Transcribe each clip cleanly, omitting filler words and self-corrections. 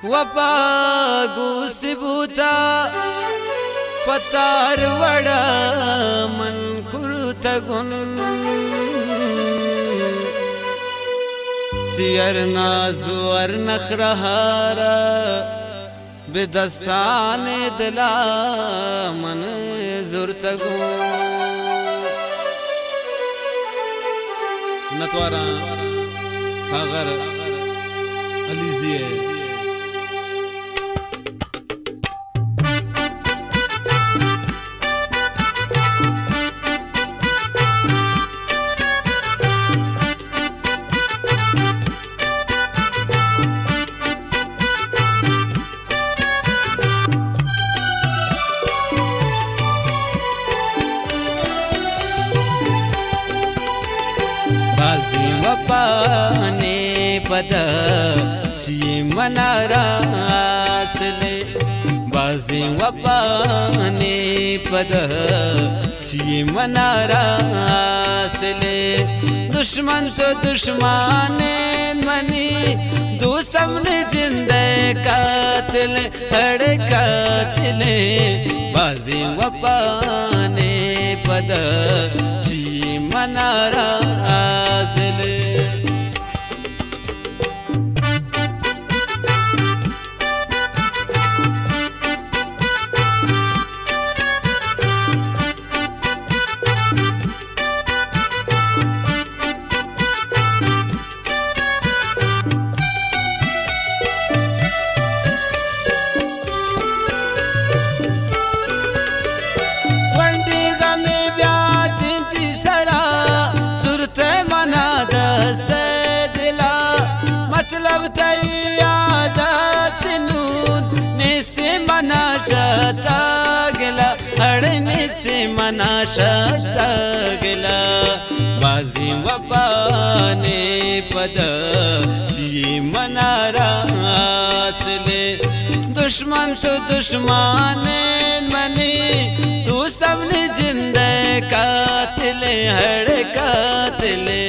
वपा गुसिबूता पतार वड़ा मन कुरुतगुन तियर नाजुअर नखरहारा बेदस्ताने दिला मन जुरतगुन नतवारा सागर अलीजिए वपाने पदा ची मनारा आसले बाजी वपाने पदा ची मनारा आसले दुश्मन तो दुश्मने मनी दोस्तम ने जिंदे कातिल हड़ कातिले बाजी वपाने पदा ची मनारा आसले मना शता गिला बाजी वपाने पदा ची मनारा आसले दुश्मन तो दुश्मने मनी तू सबने जिंदे कातिले हड़ कातिले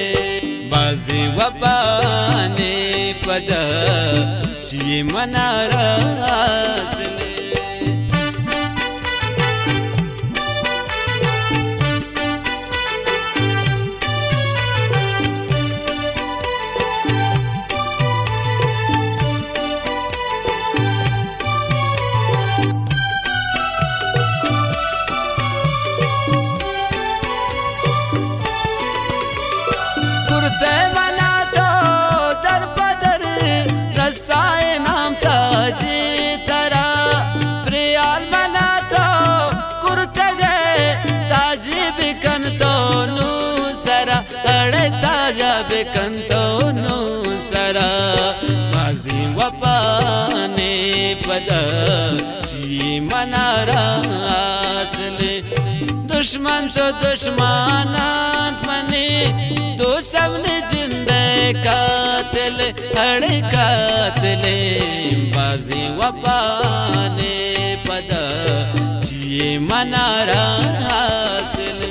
बाजी वपाने पदा ची मनारा आसले बेकंतो नो सरा बाजी वपाने पदा ची मनारा आसले दुश्मन तो दुश्मनात मने दो सबने जिंदे कातिल हड़ कातिले बाजी वपाने पदा ची मनारा आसले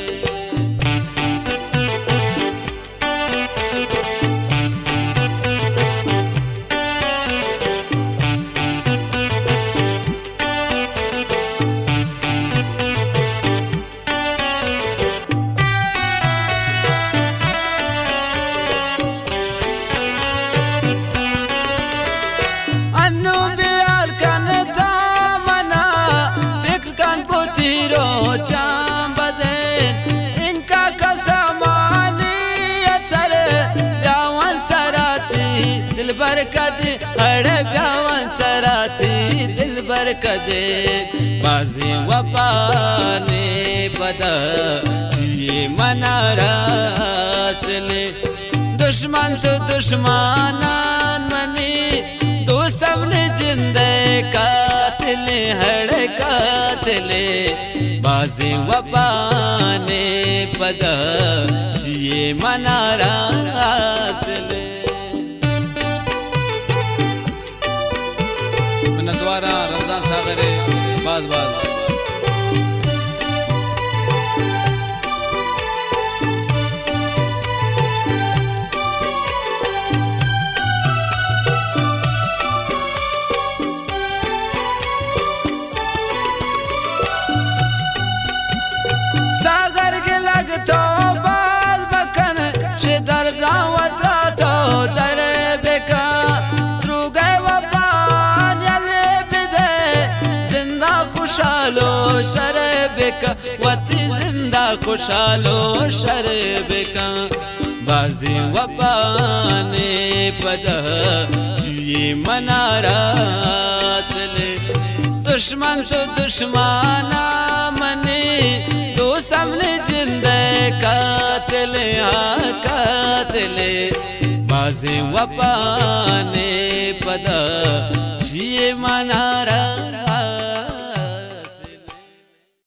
अड़े प्यावन सराथी दिल बर कदे बाजी वपाने पदा ची मनारा आसले दुश्मन तो दुश्मनान मनी दोस्तम ने जिंदे कातिले हड़ कातिले बाजी वपाने पदा ची मनारा आसले नतवारा रमजान सागरे बाज बाज खुशालो शरब का बाजी वपाने पदा जिए मनारा सले दुश्मन तो दुश्मना मने तो सामने जिंदे कातिले कातिले बाजी वपाने पदा जिए मना